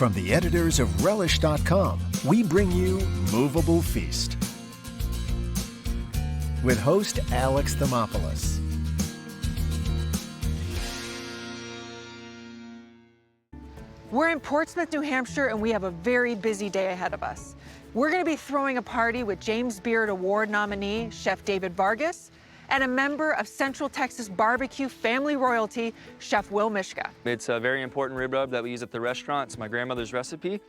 From the editors of Relish.com, we bring you Movable Feast with host Alex Thomopoulos. We're in Portsmouth, New Hampshire, and we have a very busy day ahead of us. We're going to be throwing a party with James Beard Award nominee Chef David Vargas and a member of Central Texas barbecue family royalty, Chef Will Mishka. It's a very important rib rub that we use at the restaurant. It's my grandmother's recipe.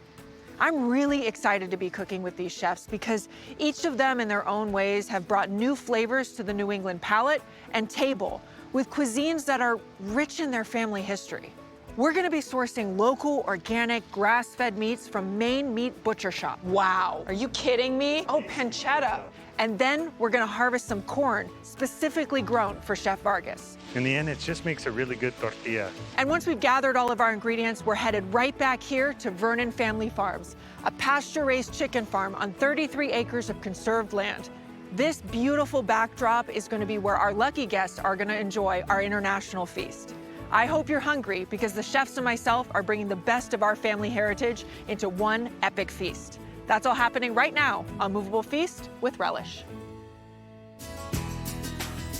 I'm really excited to be cooking with these chefs because each of them in their own ways have brought new flavors to the New England palate and table with cuisines that are rich in their family history. We're gonna be sourcing local, organic, grass-fed meats from Maine Meat Butcher Shop. Wow, are you kidding me? Oh, pancetta. And then we're gonna harvest some corn specifically grown for Chef Vargas. In the end, it just makes a really good tortilla. And once we've gathered all of our ingredients, we're headed right back here to Vernon Family Farms, a pasture-raised chicken farm on 33 acres of conserved land. This beautiful backdrop is gonna be where our lucky guests are gonna enjoy our international feast. I hope you're hungry because the chefs and myself are bringing the best of our family heritage into one epic feast. That's all happening right now on Movable Feast with Relish.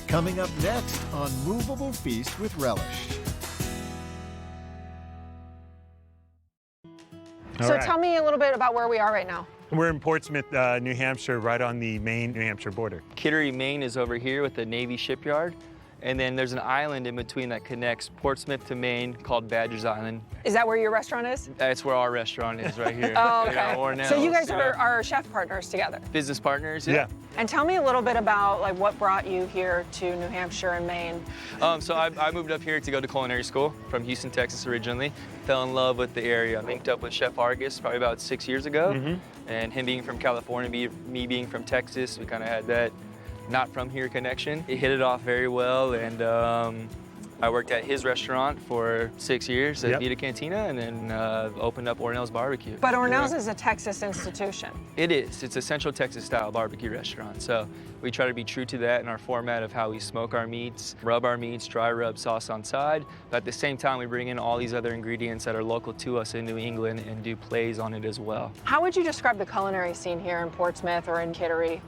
Coming up next on Movable Feast with Relish. So tell me a little bit about where we are right now. We're in Portsmouth, New Hampshire, right on the Maine-New Hampshire border. Kittery, Maine is over here with the Navy shipyard. And then there's an island in between that connects Portsmouth to Maine called Badgers Island. Is that where your restaurant is? That's where our restaurant is, right here. Oh, okay. Ornells, so you guys are chef partners together. business partners. Yeah. And tell me a little bit about like what brought you here to New Hampshire and Maine. So I moved up here to go to culinary school from Houston, Texas originally. Fell in love with the area. Linked up with Chef Vargas probably about 6 years ago. And him being from California, me being from Texas, we kind of had that not from here connection. It hit it off very well, and I worked at his restaurant for 6 years at Vita Cantina, and then opened up Ornell's Barbecue. But Ornell's is a Texas institution. It is. It's a Central Texas style barbecue restaurant. So we try to be true to that in our format of how we smoke our meats, rub our meats, dry rub sauce on side. But at the same time, we bring in all these other ingredients that are local to us in New England and do plays on it as well. How would you describe the culinary scene here in Portsmouth or in Kittery?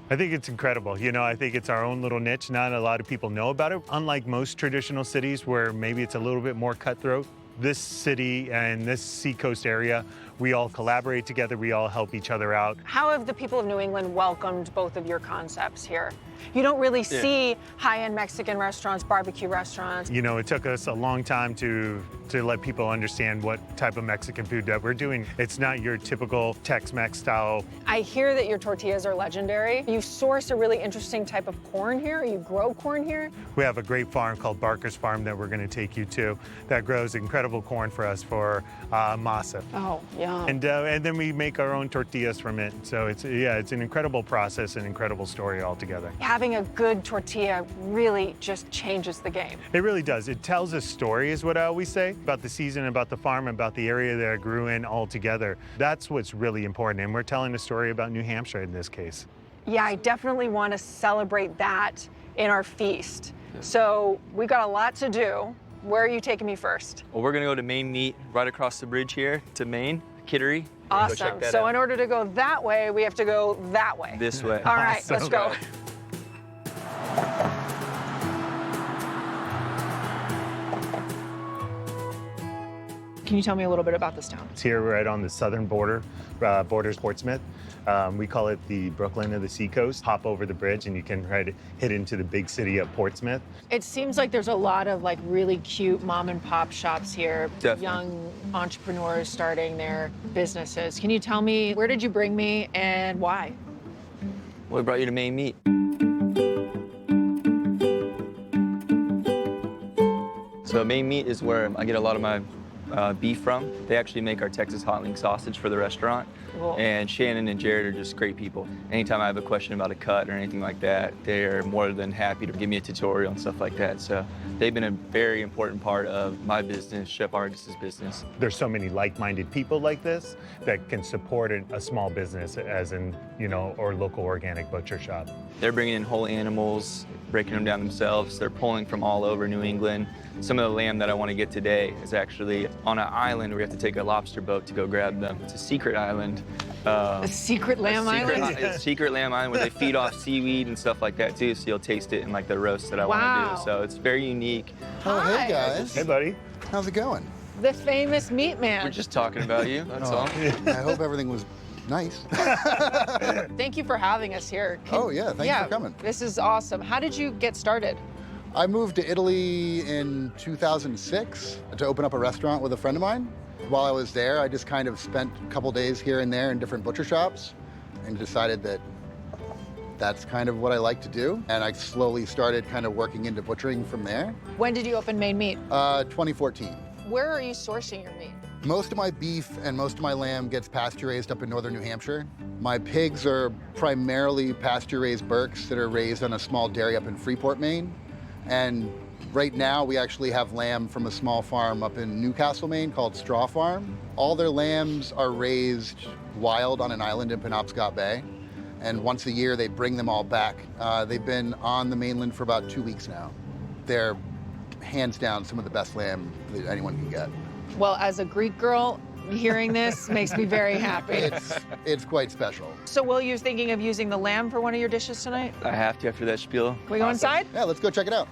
I think it's incredible. You know, I think it's our own little niche. Not a lot of people know about it. Unlike most traditional cities where maybe it's a little bit more cutthroat, this city and this seacoast area, we all collaborate together, we all help each other out. How have the people of New England welcomed both of your concepts here? You don't really see high-end Mexican restaurants, barbecue restaurants. You know, it took us a long time to let people understand what type of Mexican food that we're doing. It's not your typical Tex-Mex style. I hear that your tortillas are legendary. You source a really interesting type of corn here. You grow corn here. We have a great farm called Barker's Farm that we're going to take you to that grows incredible corn for us for masa. Oh, yum. And then we make our own tortillas from it. So it's an incredible process, an incredible story altogether. Having a good tortilla really just changes the game. It really does. It tells a story is what I always say about the season, about the farm, about the area that I grew in all together. That's what's really important. And we're telling a story about New Hampshire in this case. Yeah, I definitely want to celebrate that in our feast. So we've got a lot to do. Where are you taking me first? Well, we're gonna go to Maine Meat right across the bridge here to Maine, Kittery. Awesome. So in order to go that way, we have to go that way. This way. All right, let's go. Can you tell me a little bit about this town? It's here right on the southern border, borders Portsmouth. We call it the Brooklyn of the Seacoast. Hop over the bridge and you can hit into the big city of Portsmouth. It seems like there's a lot of like really cute mom and pop shops here. Definitely. Young entrepreneurs starting their businesses. Can you tell me, where did you bring me and why? Well, we brought you to Maine Meat. So Maine Meat is where I get a lot of my beef from. They actually make our Texas hot link sausage for the restaurant. Cool. And Shannon and Jared are just great people. Anytime I have a question about a cut or anything like that, they're more than happy to give me a tutorial and stuff like that. So they've been a very important part of my business, Chef Argus's business. There's so many like-minded people like this that can support a small business, as in, you know, or local organic butcher shop. They're bringing in whole animals, breaking them down themselves. They're pulling from all over New England. Some of the lamb that I want to get today is actually on an island where we have to take a lobster boat to go grab them. It's a secret island. A secret lamb island? It's a secret lamb island where they feed off seaweed and stuff like that too, so you'll taste it in like the roast that I want Wow. to do. So it's very unique. Oh, Hi. hey guys. Hey, buddy. How's it going? The famous meat man. We're just talking about you, that's all. I hope everything was nice. Thank you for having us here. Oh, yeah, thanks for coming. This is awesome. How did you get started? I moved to Italy in 2006 to open up a restaurant with a friend of mine. While I was there, I just kind of spent a couple days here and there in different butcher shops and decided that that's kind of what I like to do. And I slowly started kind of working into butchering from there. When did you open Maine Meat? 2014. Where are you sourcing your meat? Most of my beef and most of my lamb gets pasture-raised up in northern New Hampshire. My pigs are primarily pasture-raised Berks that are raised on a small dairy up in Freeport, Maine. And right now, we actually have lamb from a small farm up in Newcastle, Maine called Straw Farm. All their lambs are raised wild on an island in Penobscot Bay. And once a year, they bring them all back. They've been on the mainland for about 2 weeks now. They're hands down some of the best lamb that anyone can get. Well, as a Greek girl, hearing this makes me very happy. It's quite special. So will you thinking of using the lamb for one of your dishes tonight? I have to after that spiel. Can we go inside? Yeah, let's go check it out.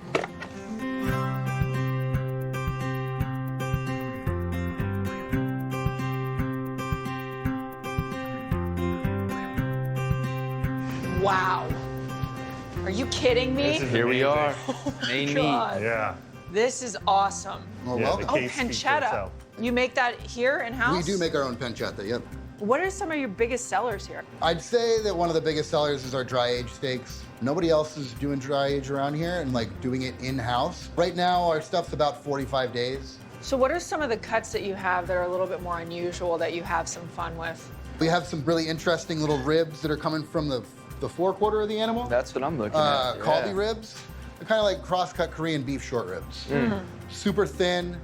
Wow. Are you kidding me? This is Here we amazing. are, Maine meat. God. Yeah. This is awesome. Well, Yeah, welcome. the Oh, case speaks for pancetta. itself. You make that here in-house? We do make our own pancetta, yep. What are some of your biggest sellers here? I'd say that one of the biggest sellers is our dry age steaks. Nobody else is doing dry age around here and like doing it in-house. Right now, our stuff's about 45 days. So what are some of the cuts that you have that are a little bit more unusual that you have some fun with? We have some really interesting little ribs that are coming from the forequarter of the animal. That's what I'm looking at. Kalbi yeah. ribs. They're kind of like cross-cut Korean beef short ribs. Super thin.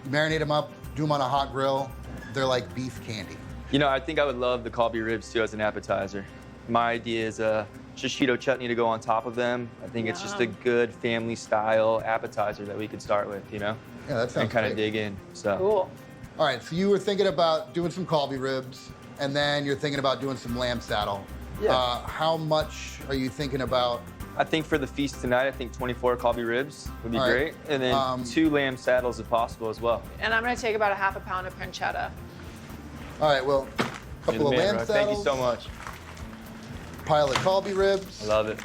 You marinate them up, do them on a hot grill. They're like beef candy. You know, I think I would love the Kalbi ribs too as an appetizer. My idea is a shishito chutney to go on top of them. I think it's just a good family style appetizer that we could start with, you know? Yeah, that sounds And kind of great. dig in, so. Cool. All right, so you were thinking about doing some Kalbi ribs, and then you're thinking about doing some lamb saddle. Yeah. How much are you thinking about? I think for the feast tonight, I think 24 Kalbi ribs would be All right. great. And then 2 lamb saddles if possible as well. And I'm gonna take about a half a pound of pancetta. All right, well, a You're couple the of man, lamb bro. saddles. Thank you so much. Pile of Kalbi ribs. I love it.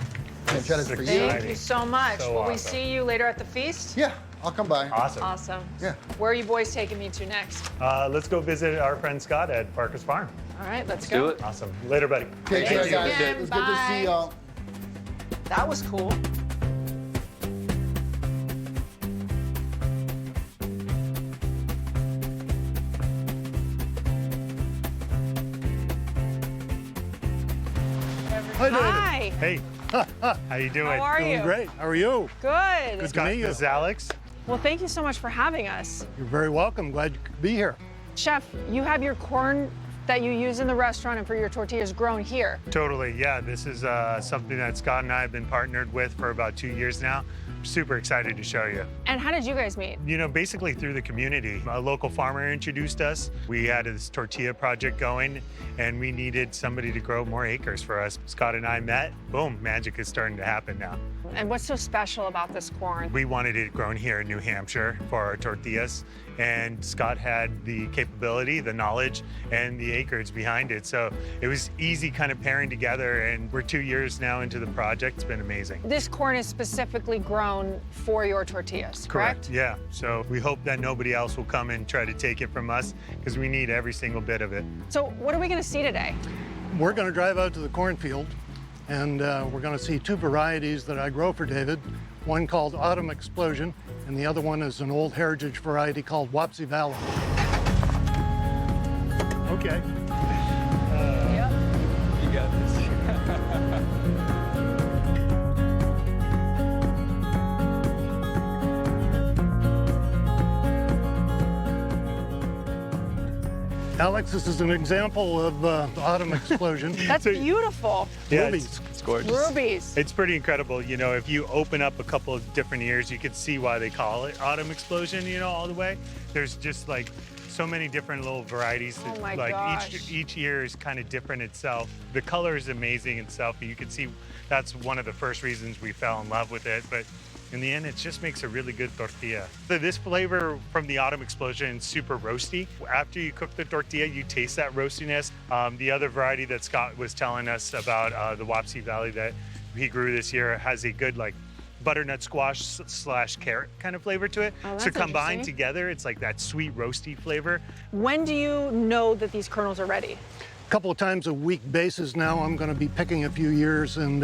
Pancetta's for you. Thank Exciting. you so much. So Will we awesome. see you later at the feast? Yeah, I'll come by. Awesome. Awesome. Yeah. Where are you boys taking me to next? Let's go visit our friend Scott at Farkas Farm. All right, let's Do go. it. Awesome. Later, buddy. Take care, you guys. again. It was good to Bye. see y'all. That was cool. Hi, David. Hi. Hey. How you doing? How are Doing you? great. How are you? Good. Good. Scott, meet you. this is Alex. Well, thank you so much for having us. You're very welcome. Glad you could be here. Chef, you have your corn that you use in the restaurant and for your tortillas grown here. Totally, yeah. This is something that Scott and I have been partnered with for about 2 years now. Super excited to show you. And how did you guys meet? You know, basically through the community. A local farmer introduced us. We had this tortilla project going, and we needed somebody to grow more acres for us. Scott and I met. Boom, magic is starting to happen now. And what's so special about this corn? We wanted it grown here in New Hampshire for our tortillas, and Scott had the capability, the knowledge, and the acreage behind it. So it was easy kind of pairing together, and we're 2 years now into the project. It's been amazing. This corn is specifically grown for your tortillas, correct? Yeah. So we hope that nobody else will come and try to take it from us because we need every single bit of it. So what are we gonna see today? We're going to drive out to the cornfield, and we're going to see 2 varieties that I grow for David. One called Autumn Explosion, and the other one is an old heritage variety called Wapsie Valley. Okay. Alex, this is an example of the autumn explosion. That's beautiful. Yeah, Rubies. It's gorgeous. Rubies. It's pretty incredible. You know, if you open up a couple of different ears, you can see why they call it autumn explosion, you know, all the way. There's just like so many different little varieties. Oh my like gosh. each ear is kind of different itself. The color is amazing itself. You can see that's one of the first reasons we fell in love with it. But in the end, it just makes a really good tortilla. So this flavor from the autumn explosion is super roasty. After you cook the tortilla, you taste that roastiness. The other variety that Scott was telling us about, the Wapsie Valley that he grew this year, has a good like butternut squash / carrot kind of flavor to it. Oh, So that's combined interesting. together, it's like that sweet roasty flavor. When do you know that these kernels are ready? A couple of times a week basis now, I'm going to be picking a few ears and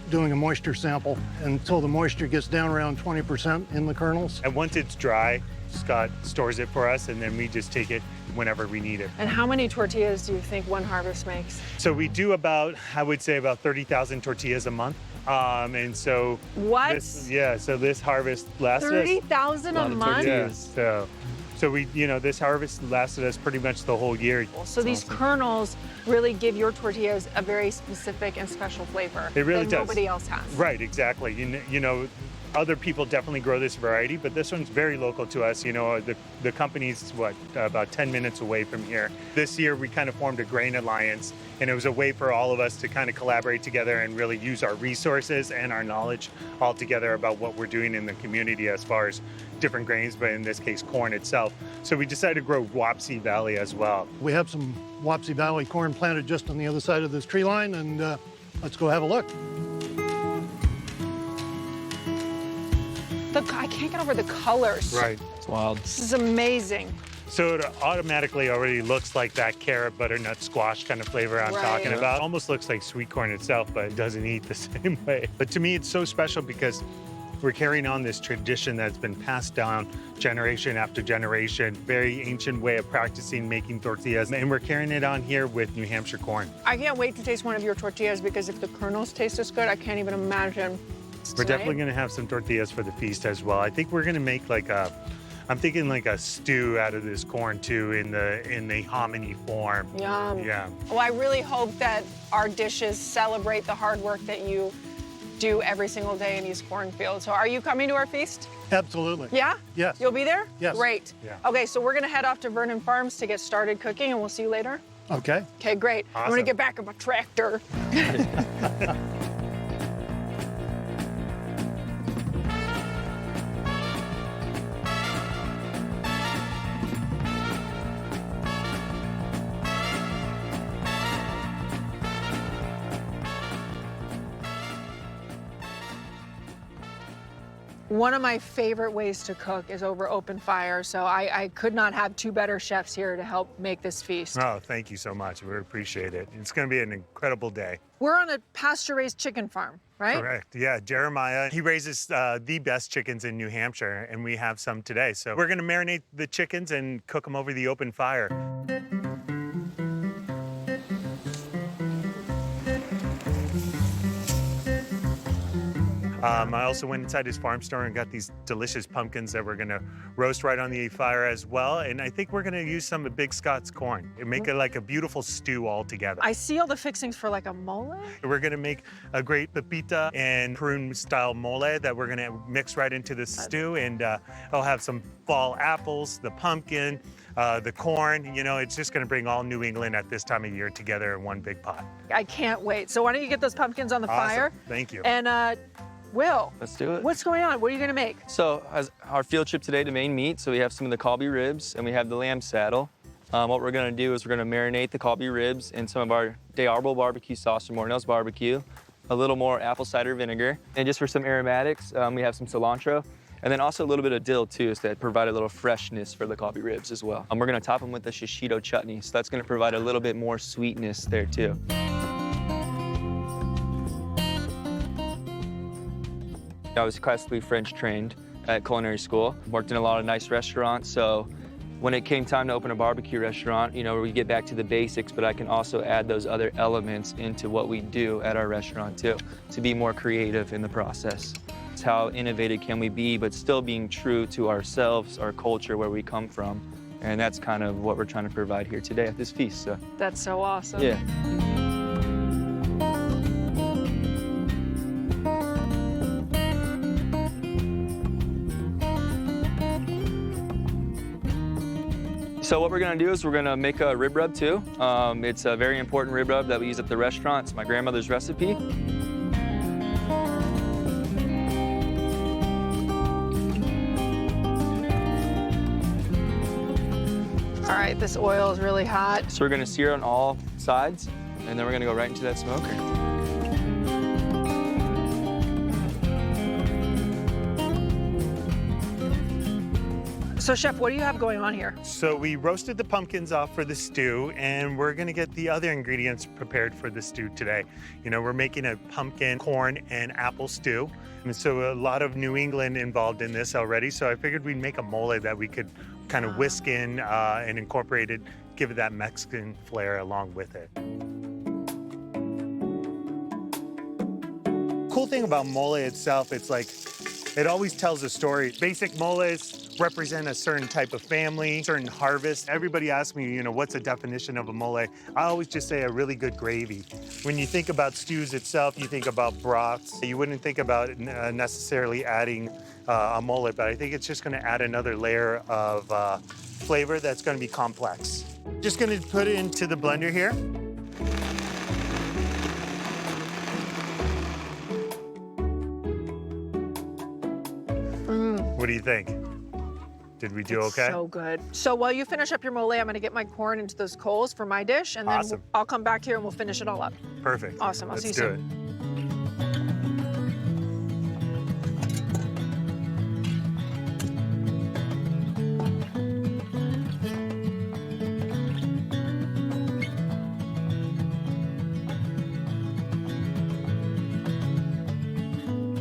doing a moisture sample until the moisture gets down around 20% in the kernels. And once it's dry, Scott stores it for us, and then we just take it whenever we need it. And how many tortillas do you think one harvest makes? So we do about, I would say about 30,000 tortillas a month. And so What? so this harvest lasted us 30,000 a lot of month? tortillas. Yeah, so we, you know, this harvest lasted us pretty much the whole year. So these kernels really give your tortillas a very specific and special flavor It really that does. nobody else has. Right, exactly. You know, other people definitely grow this variety, but this one's very local to us. You know, the company's, about 10 minutes away from here. This year, we kind of formed a grain alliance, and it was a way for all of us to kind of collaborate together and really use our resources and our knowledge all together about what we're doing in the community as far as different grains, but in this case, corn itself. So we decided to grow Wapsie Valley as well. We have some Wapsie Valley corn planted just on the other side of this tree line, and let's go have a look. I can't get over the colors. Right. It's wild. This is amazing. So it automatically already looks like that carrot butternut squash kind of flavor I'm Right. talking about. Almost looks like sweet corn itself, but it doesn't eat the same way. But to me, it's so special because we're carrying on this tradition that's been passed down generation after generation, very ancient way of practicing making tortillas. And we're carrying it on here with New Hampshire corn. I can't wait to taste one of your tortillas because if the kernels taste this good, I can't even imagine. We're definitely gonna have some tortillas for the feast as well. I think we're gonna make like I'm thinking like a stew out of this corn too in the hominy form. Yum. Yeah. Well, I really hope that our dishes celebrate the hard work that you do every single day in these cornfields. So are you coming to our feast? Absolutely. Yeah? Yes. You'll be there? Yes. Great. Yeah. Okay, so we're gonna head off to Vernon Farms to get started cooking and we'll see you later. Okay. Okay, great. I'm gonna Awesome. get back in my tractor. One of my favorite ways to cook is over open fire, so I could not have two better chefs here to help make this feast. Oh, thank you so much. We appreciate it. It's gonna be an incredible day. We're on a pasture-raised chicken farm, right? Correct. Yeah, Jeremiah, he raises the best chickens in New Hampshire, and we have some today. So we're gonna marinate the chickens and cook them over the open fire. I also went inside his farm store and got these delicious pumpkins that we're gonna roast right on the fire as well. And I think we're gonna use some of Big Scott's corn and make it like a beautiful stew all together. I see all the fixings for like a mole. We're gonna make a great pepita and prune style mole that we're gonna mix right into the stew, and I'll have some fall apples, the pumpkin, the corn. You know, it's just gonna bring all New England at this time of year together in one big pot. I can't wait. So why don't you get those pumpkins on the Awesome. fire? Thank you. And Will, Let's do it. what's going on? What are you gonna make? So as our field trip today to Maine meat, so we have some of the Colby ribs and we have the lamb saddle. What we're gonna do is we're gonna marinate the Colby ribs in some of our D'Arbol barbecue sauce from Mornell's Barbecue, a little more apple cider vinegar, and just for some aromatics, we have some cilantro, and then also a little bit of dill too, so that provide a little freshness for the Colby ribs as well. We're gonna top them with the shishito chutney, so that's gonna provide a little bit more sweetness there too. I was classically French trained at culinary school, worked in a lot of nice restaurants, so when it came time to open a barbecue restaurant, you know, we get back to the basics, but I can also add those other elements into what we do at our restaurant too, to be more creative in the process. It's how innovative can we be, but still being true to ourselves, our culture, where we come from, And that's kind of what we're trying to provide here today at this feast. So, That's so awesome. yeah. So what we're gonna do is we're gonna make a rib rub too. It's a very important rib rub that we use at the restaurant. It's my grandmother's recipe. All right, this oil is really hot. So we're gonna sear on all sides, and then we're gonna go right into that smoker. So Chef, what do you have going on here? So we roasted the pumpkins off for the stew, and we're gonna get the other ingredients prepared for the stew today. You know, we're making a pumpkin, corn, and apple stew. And so a lot of New England involved in this already, so I figured we'd make a mole that we could kind of whisk in and incorporate it, give it that Mexican flair along with it. Cool thing about mole itself, it's like, it always tells a story. Basic moles represent a certain type of family, certain harvest. Everybody asks me, you know, what's the definition of a mole? I always just say a really good gravy. When you think about stews itself, you think about broths. You wouldn't think about necessarily adding a mole, but I think it's just gonna add another layer of flavor that's gonna be complex. Just gonna put it into the blender here. What do you think? Did we do okay? So good. So while you finish up your mole, I'm gonna get my corn into those coals for my dish, and then Awesome. I'll come back here and we'll finish it all up. Perfect. Awesome. I'll Let's see you do soon. it.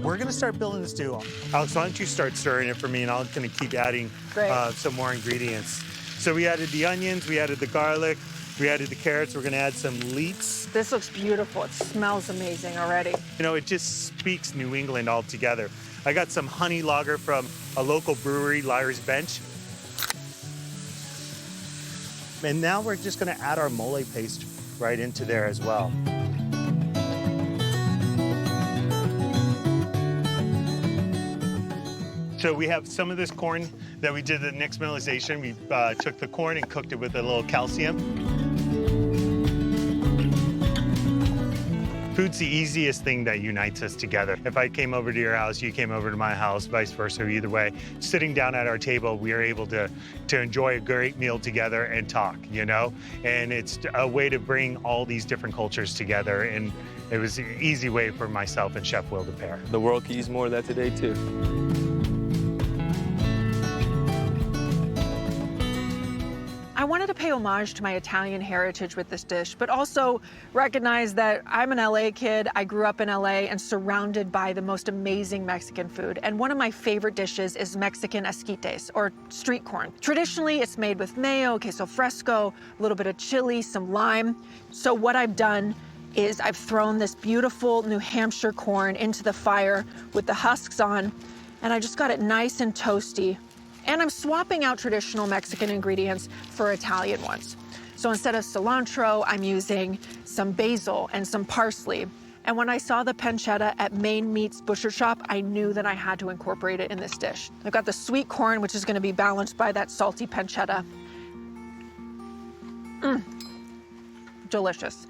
We're gonna start building the stew. Alex, why don't you start stirring it for me, and I'm gonna keep adding Great. some more ingredients. So we added the onions, we added the garlic, we added the carrots. We're gonna add some leeks. This looks beautiful. It smells amazing already. You know, it just speaks New England altogether. I got some honey lager from a local brewery, Liar's Bench. And now we're just gonna add our mole paste right into there as well. So we have some of this corn that we did the nixtamalization. We took the corn and cooked it with a little calcium. Food's the easiest thing that unites us together. If I came over to your house, you came over to my house, vice versa, either way, sitting down at our table, we are able to enjoy a great meal together and talk, you know? And it's a way to bring all these different cultures together, and it was an easy way for myself and Chef Will to pair. The world could use more of that today too. I wanted to pay homage to my Italian heritage with this dish, but also recognize that I'm an LA kid. I grew up in LA and surrounded by the most amazing Mexican food. And one of my favorite dishes is Mexican esquites, or street corn. Traditionally, it's made with mayo, queso fresco, a little bit of chili, some lime. So what I've done is I've thrown this beautiful New Hampshire corn into the fire with the husks on, and I just got it nice and toasty. And I'm swapping out traditional Mexican ingredients for Italian ones. So instead of cilantro, I'm using some basil and some parsley. And when I saw the pancetta at Maine Meats Butcher Shop, I knew that I had to incorporate it in this dish. I've got the sweet corn, which is gonna be balanced by that salty pancetta. Delicious.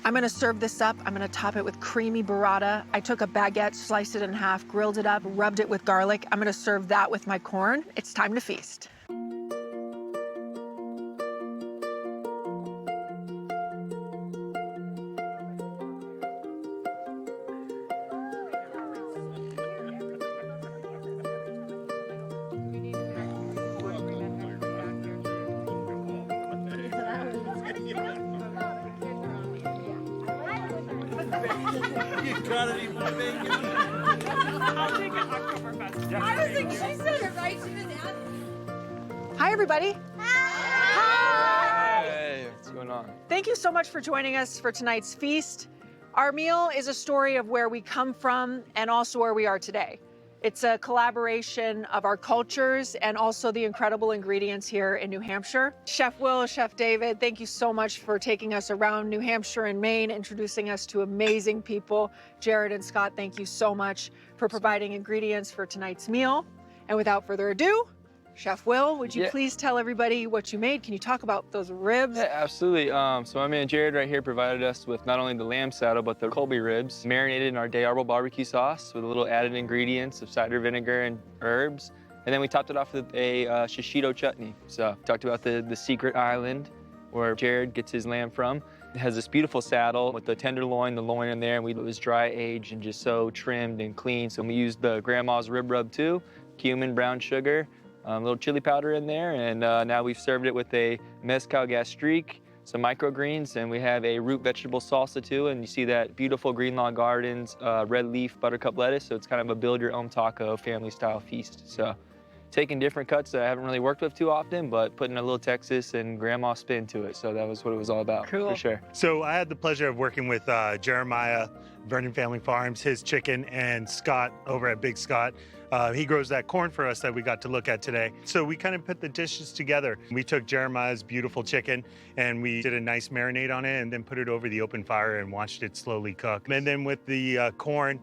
I'm gonna serve this up. I'm gonna top it with creamy burrata. I took a baguette, sliced it in half, grilled it up, rubbed it with garlic. I'm gonna serve that with my corn. It's time to feast. Hi, everybody. Hey, what's going on? Thank you so much for joining us for tonight's feast. Our meal is a story of where we come from and also where we are today. It's a collaboration of our cultures and also the incredible ingredients here in New Hampshire. Chef Will, Chef David, thank you so much for taking us around New Hampshire and Maine, introducing us to amazing people. Jared and Scott, thank you so much for providing ingredients for tonight's meal. And without further ado, Chef Will, would you please tell everybody what you made? Can you talk about those ribs? Yeah, absolutely. So my man Jared right here provided us with not only the lamb saddle, but the Colby ribs, marinated in our Day Arbol barbecue sauce with a little added ingredients of cider vinegar and herbs. And then we topped it off with a shishito chutney. So talked about the secret island where Jared gets his lamb from. It has this beautiful saddle with the tenderloin, the loin in there, and it was dry aged and just so trimmed and clean. So we used the grandma's rib rub too, cumin, brown sugar, a little chili powder in there, and now we've served it with a mezcal gastrique, some microgreens, and we have a root vegetable salsa too, and you see that beautiful Greenlaw Gardens red leaf buttercup lettuce, so it's kind of a build your own taco family style feast. So taking different cuts that I haven't really worked with too often, but putting a little Texas and grandma spin to it, so that was what it was all about. Cool. For sure. So I had the pleasure of working with Jeremiah, Vernon Family Farms, his chicken, and Scott over at Big Scott. He grows that corn for us that we got to look at today. So we kind of put the dishes together. We took Jeremiah's beautiful chicken and we did a nice marinade on it and then put it over the open fire and watched it slowly cook. And then with the corn,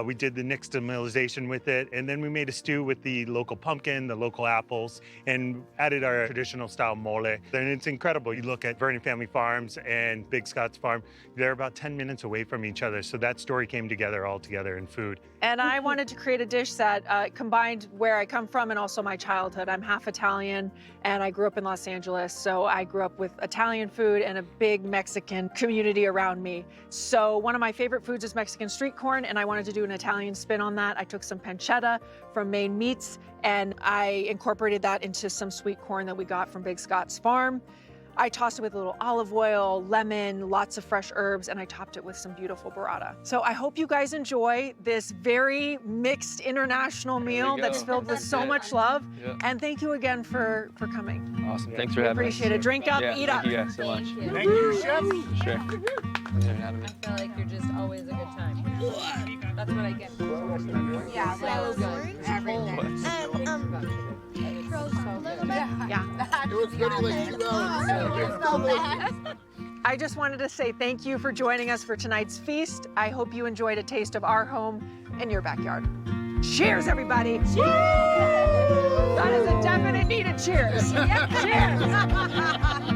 we did the nixtamalization with it, and then we made a stew with the local pumpkin, the local apples, and added our traditional style mole. And it's incredible. You look at Vernon Family Farms and Big Scott's Farm, they're about 10 minutes away from each other. So that story came together all together in food. And I wanted to create a dish that combined where I come from and also my childhood. I'm half Italian and I grew up in Los Angeles. So I grew up with Italian food and a big Mexican community around me. So one of my favorite foods is Mexican street corn, and I wanted to do an Italian spin on that. I took some pancetta from Maine Meats and I incorporated that into some sweet corn that we got from Big Scott's Farm. I tossed it with a little olive oil, lemon, lots of fresh herbs, and I topped it with some beautiful burrata. So I hope you guys enjoy this very mixed international meal that's filled with so much love. Yeah. And thank you again for coming. Awesome. Thanks for having us. Appreciate it. Drink up, eat up. Thank you guys so much. Thank you, Chef. For sure. I feel like you're just always a good time. That's what I get. Yeah, so good. Everything. Yeah. It was literally like 2 hours. I just wanted to say thank you for joining us for tonight's feast. I hope you enjoyed a taste of our home in your backyard. Cheers, everybody. Cheers! That is a definite needed cheers. Cheers.